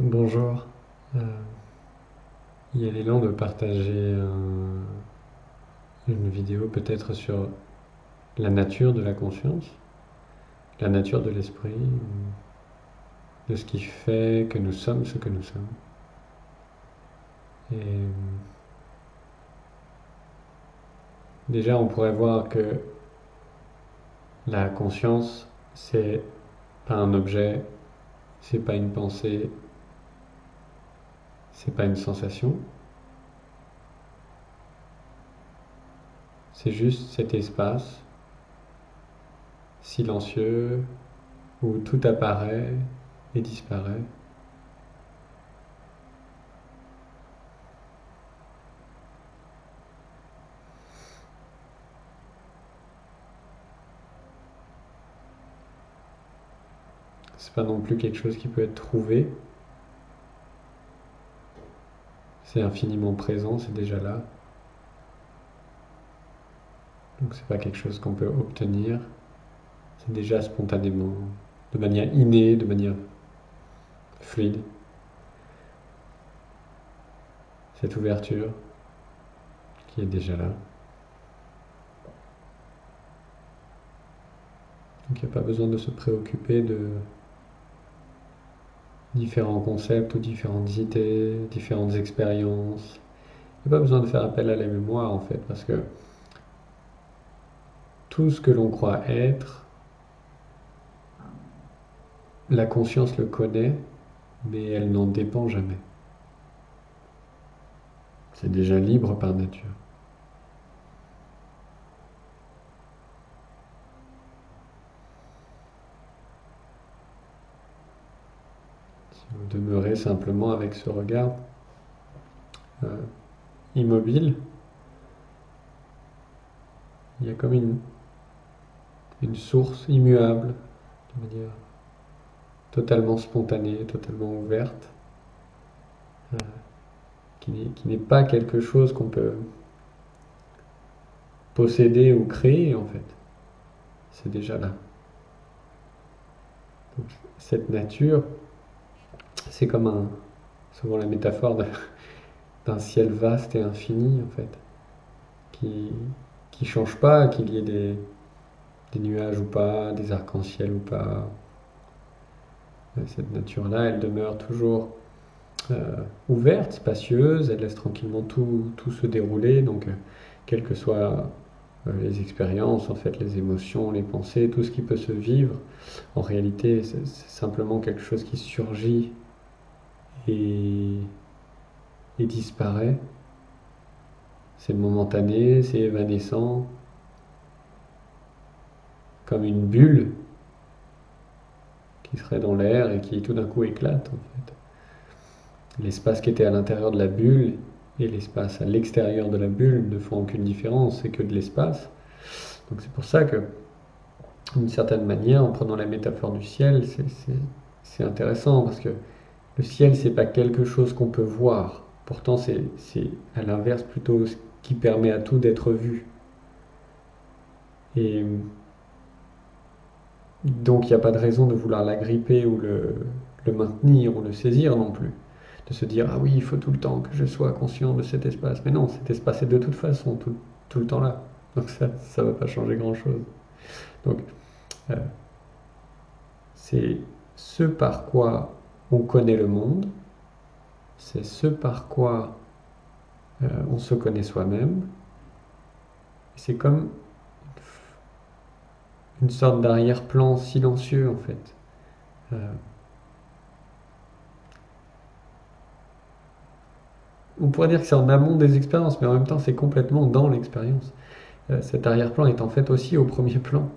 Bonjour. Euh, il y a l'élan de partager une vidéo peut-être sur la nature de la conscience, la nature de l'esprit, de ce qui fait que nous sommes ce que nous sommes. Et déjà, on pourrait voir que la conscience, c'est pas un objet, c'est pas une pensée, c'est pas une sensation, c'est juste cet espace silencieux où tout apparaît et disparaît. C'est pas non plus quelque chose qui peut être trouvé. C'est infiniment présent, c'est déjà là. Donc c'est pas quelque chose qu'on peut obtenir. C'est déjà spontanément, de manière innée, de manière fluide. Cette ouverture qui est déjà là. Donc il n'y a pas besoin de se préoccuper de différents concepts ou différentes idées, différentes expériences. Il n'y a pas besoin de faire appel à la mémoire en fait, parce que tout ce que l'on croit être, la conscience le connaît, mais elle n'en dépend jamais. C'est déjà libre par nature. Si vous demeurez simplement avec ce regard euh, immobile, il y a comme une source immuable, de manière totalement spontanée, totalement ouverte, euh, qui n'est pas quelque chose qu'on peut posséder ou créer en fait. C'est déjà là. Donc, cette nature, c'est comme souvent la métaphore d'un ciel vaste et infini en fait, qui qui change pas, qu'il y ait des nuages ou pas, des arcs-en-ciel ou pas. Cette nature-là, elle demeure toujours ouverte, spacieuse, elle laisse tranquillement tout se dérouler, donc quelles que soient les expériences, en fait, les émotions, les pensées, tout ce qui peut se vivre, en réalité, c'est simplement quelque chose qui surgit et, et disparaît. C'est momentané, c'est évanescent, comme une bulle qui serait dans l'air et qui tout d'un coup éclate, en fait. L'espace qui était à l'intérieur de la bulle et l'espace à l'extérieur de la bulle ne font aucune différence, c'est que de l'espace. Donc c'est pour ça que, d'une certaine manière, en prenant la métaphore du ciel, c'est intéressant parce que le ciel, c'est pas quelque chose qu'on peut voir. Pourtant, c'est à l'inverse plutôt ce qui permet à tout d'être vu. Et donc, il n'y a pas de raison de vouloir l'agripper ou le maintenir ou le saisir non plus. De se dire, ah oui, il faut tout le temps que je sois conscient de cet espace. Mais non, cet espace est de toute façon tout le temps là. Donc ça ne va pas changer grand-chose. Donc, euh, c'est ce par quoi on connaît le monde, c'est ce par quoi on se connaît soi-même. C'est comme une sorte d'arrière-plan silencieux en fait. Euh, on pourrait dire que c'est en amont des expériences, mais en même temps c'est complètement dans l'expérience. Cet arrière-plan est en fait aussi au premier plan.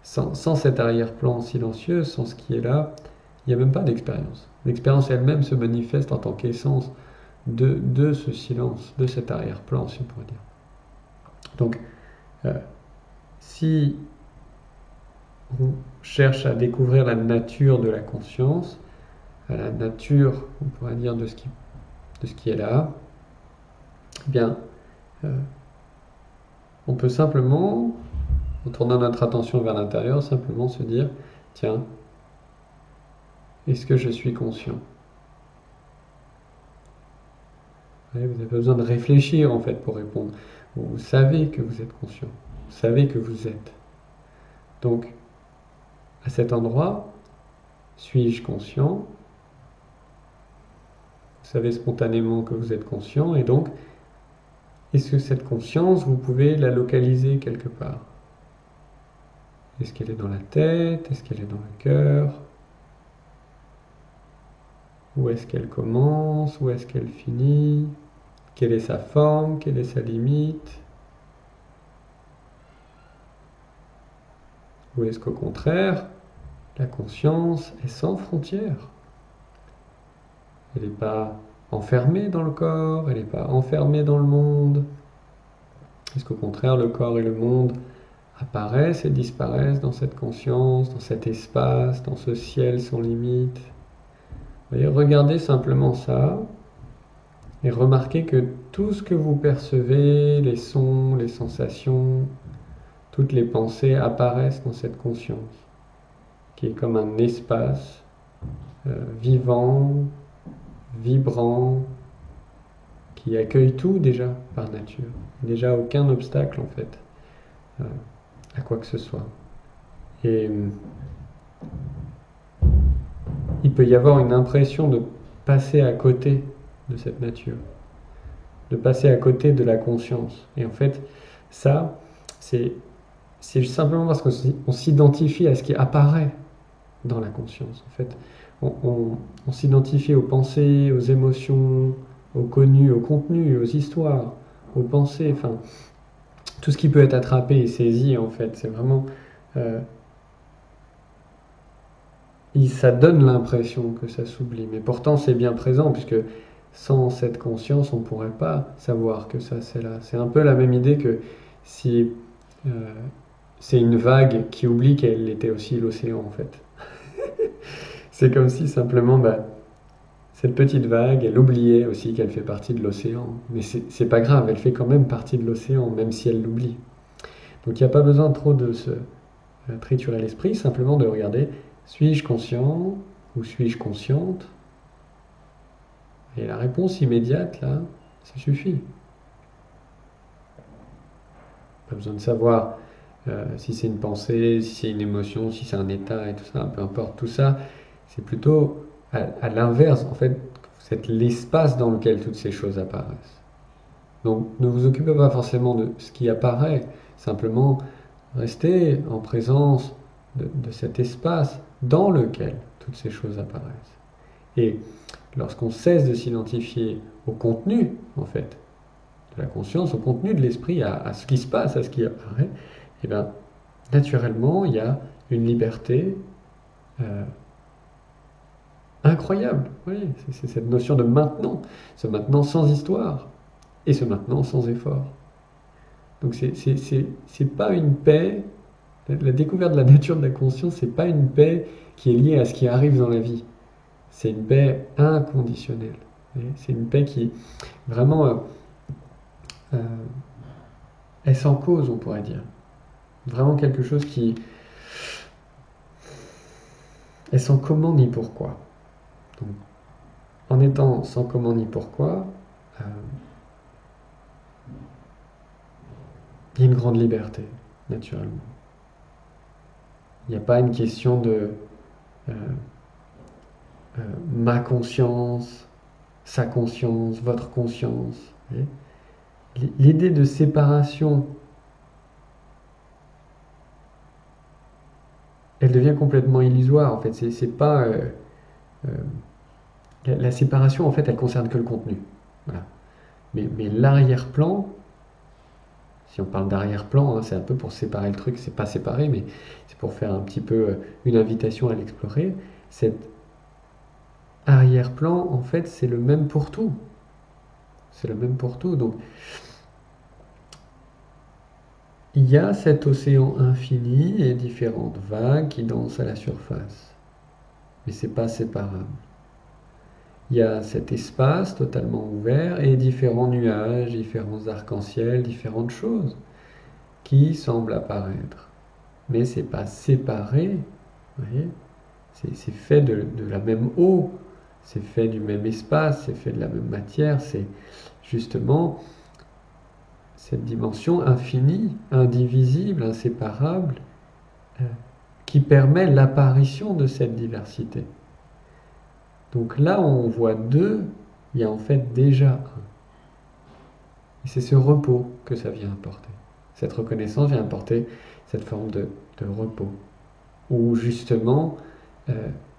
Sans cet arrière-plan silencieux, sans ce qui est là, il n'y a même pas d'expérience. L'expérience elle-même se manifeste en tant qu'essence de ce silence, de cet arrière-plan, si on pourrait dire. Donc, euh, si on cherche à découvrir la nature de la conscience, la nature, on pourrait dire, de ce qui est là, eh bien, euh, on peut simplement, en tournant notre attention vers l'intérieur, simplement se dire, tiens, est-ce que je suis conscient? Ouais, vous n'avez pas besoin de réfléchir en fait pour répondre. Vous savez que vous êtes conscient. Vous savez que vous êtes. Donc, à cet endroit, suis-je conscient? Vous savez spontanément que vous êtes conscient et donc, est-ce que cette conscience, vous pouvez la localiser quelque part? Est-ce qu'elle est dans la tête? Est-ce qu'elle est dans le cœur? Où est-ce qu'elle commence? Où est-ce qu'elle finit? Quelle est sa forme? Quelle est sa limite? Ou est-ce qu'au contraire, la conscience est sans frontières? Elle n'est pas enfermée dans le corps, elle n'est pas enfermée dans le monde. Est-ce qu'au contraire, le corps et le monde apparaissent et disparaissent dans cette conscience, dans cet espace, dans ce ciel sans limite? Vous voyez, regardez simplement ça et remarquez que tout ce que vous percevez, les sons, les sensations, toutes les pensées apparaissent dans cette conscience, qui est comme un espace vivant, vibrant, qui accueille tout déjà par nature. Déjà aucun obstacle en fait à quoi que ce soit. Et il peut y avoir une impression de passer à côté de cette nature, de passer à côté de la conscience. Et en fait, ça, c'est simplement parce qu'on s'identifie à ce qui apparaît dans la conscience. En fait, on s'identifie aux pensées, aux émotions, au connu, au contenu, aux histoires, aux pensées, enfin, tout ce qui peut être attrapé et saisi, en fait, c'est vraiment... ça donne l'impression que ça s'oublie, mais pourtant c'est bien présent, puisque sans cette conscience, on ne pourrait pas savoir que ça c'est là. C'est un peu la même idée que si c'est une vague qui oublie qu'elle était aussi l'océan, en fait. C'est comme si simplement, cette petite vague, elle oubliait aussi qu'elle fait partie de l'océan. Mais c'est pas grave, elle fait quand même partie de l'océan, même si elle l'oublie. Donc il n'y a pas besoin trop de se triturer l'esprit, simplement de regarder, suis-je conscient ou suis-je consciente? Et la réponse immédiate, là, ça suffit. Pas besoin de savoir si c'est une pensée, si c'est une émotion, si c'est un état et tout ça, peu importe. Tout ça, c'est plutôt à l'inverse. En fait, vous êtes l'espace dans lequel toutes ces choses apparaissent. Donc ne vous occupez pas forcément de ce qui apparaît, simplement restez en présence de cet espace dans lequel toutes ces choses apparaissent. Et lorsqu'on cesse de s'identifier au contenu, en fait, de la conscience, au contenu de l'esprit, à ce qui se passe, à ce qui apparaît, et bien, naturellement, il y a une liberté incroyable. Oui, c'est cette notion de maintenant, ce maintenant sans histoire, et ce maintenant sans effort. Donc c'est pas une paix, la découverte de la nature de la conscience, c'est pas une paix qui est liée à ce qui arrive dans la vie. C'est une paix inconditionnelle. C'est une paix qui vraiment est sans cause, on pourrait dire. Vraiment quelque chose qui est sans comment ni pourquoi. Donc, en étant sans comment ni pourquoi, il y a une grande liberté, naturellement. Il n'y a pas une question de ma conscience, sa conscience, votre conscience. L'idée de séparation, elle devient complètement illusoire. En fait, c'est pas la séparation. En fait, elle concerne que le contenu. Voilà. Mais l'arrière-plan, si on parle d'arrière-plan, hein, c'est un peu pour séparer le truc. C'est pas séparé, mais c'est pour faire un petit peu une invitation à l'explorer. Cet arrière-plan, en fait, c'est le même pour tout. C'est le même pour tout. Donc, il y a cet océan infini et différentes vagues qui dansent à la surface. Mais c'est pas séparable. Il y a cet espace totalement ouvert et différents nuages, différents arcs-en-ciel, différentes choses qui semblent apparaître. Mais c'est pas séparé, vous voyez? C'est fait de la même eau, c'est fait du même espace, c'est fait de la même matière, c'est justement cette dimension infinie, indivisible, inséparable, qui permet l'apparition de cette diversité. Donc là où on voit deux, il y a en fait déjà un. Et c'est ce repos que ça vient apporter. Cette reconnaissance vient apporter cette forme de repos, où justement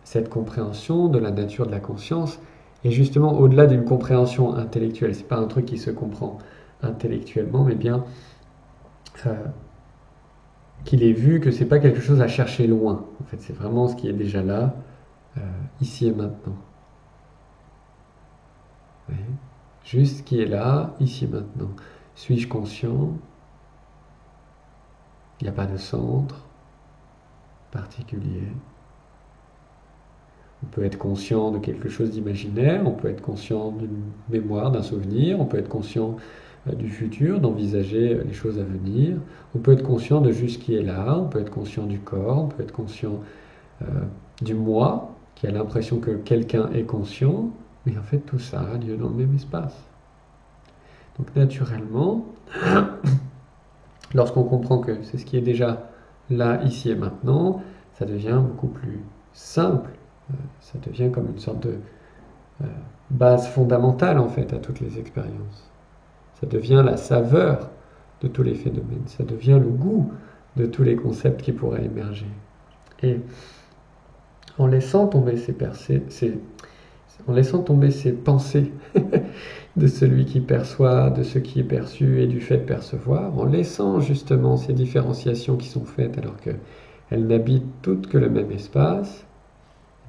cette compréhension de la nature de la conscience est justement au-delà d'une compréhension intellectuelle. C'est pas un truc qui se comprend intellectuellement, mais bien qu'il est vu que c'est pas quelque chose à chercher loin. En fait, c'est vraiment ce qui est déjà là, ici et maintenant. Oui. Juste ce qui est là, ici et maintenant. Suis-je conscient? Il n'y a pas de centre particulier. On peut être conscient de quelque chose d'imaginaire, on peut être conscient d'une mémoire, d'un souvenir, on peut être conscient du futur, d'envisager les choses à venir, on peut être conscient de juste ce qui est là, on peut être conscient du corps, on peut être conscient du moi, qui a l'impression que quelqu'un est conscient, mais en fait tout ça a lieu dans le même espace. Donc naturellement, lorsqu'on comprend que c'est ce qui est déjà là, ici et maintenant, ça devient beaucoup plus simple. Ça devient comme une sorte de base fondamentale en fait à toutes les expériences. Ça devient la saveur de tous les phénomènes. Ça devient le goût de tous les concepts qui pourraient émerger. Et en laissant tomber en laissant tomber ces pensées de celui qui perçoit, de ce qui est perçu et du fait de percevoir, en laissant justement ces différenciations qui sont faites alors qu'elles n'habitent toutes que le même espace,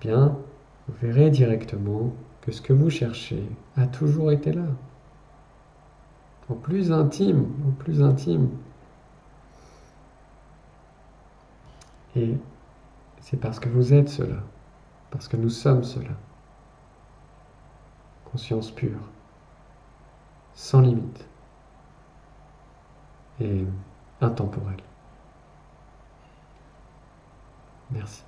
eh bien, vous verrez directement que ce que vous cherchez a toujours été là. Au plus intime, au plus intime. Et c'est parce que vous êtes cela, parce que nous sommes cela. Conscience pure, sans limite et intemporelle. Merci.